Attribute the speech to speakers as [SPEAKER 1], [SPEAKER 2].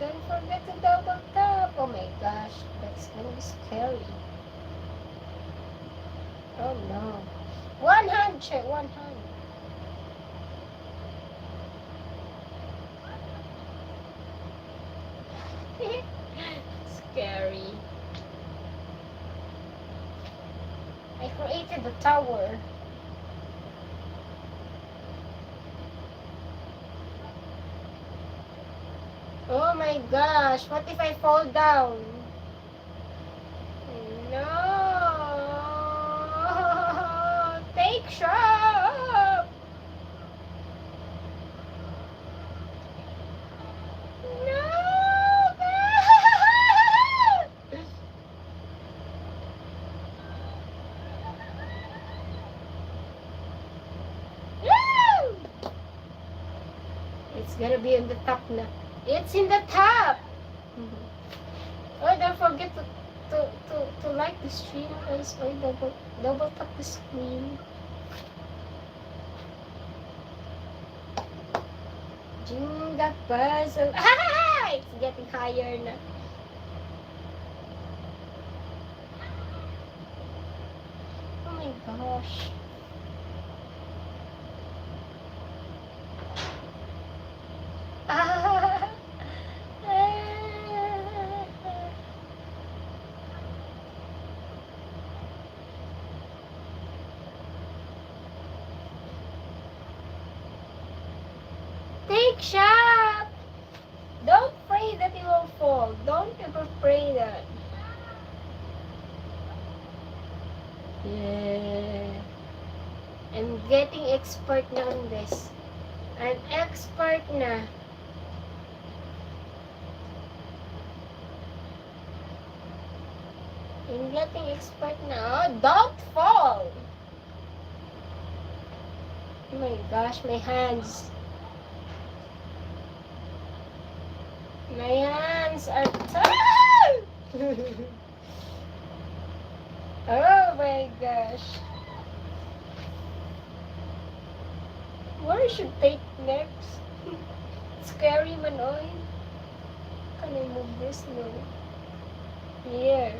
[SPEAKER 1] Don't forget to double tap. Oh my gosh, that's gonna be scary. Oh no. One hand, check one hand. Scary. I created the tower. Oh my gosh, what if I fall down? No! Take shot! No! It's gonna be in the top na. It's in the top! Oh, don't forget to like the stream, guys. Oh, double tap the screen. Jenga puzzle. Ah! It's getting higher na. Oh my gosh. Ah! Take shot! Don't pray that you will fall. Don't ever pray that. Yeah. I'm getting expert na on this. I'm expert na. I'm getting expert na. Oh, don't fall! Oh my gosh, my hands. My hands are tired! Oh my gosh. Where I should take next? Scary Manoy. Can I move this? No. Here.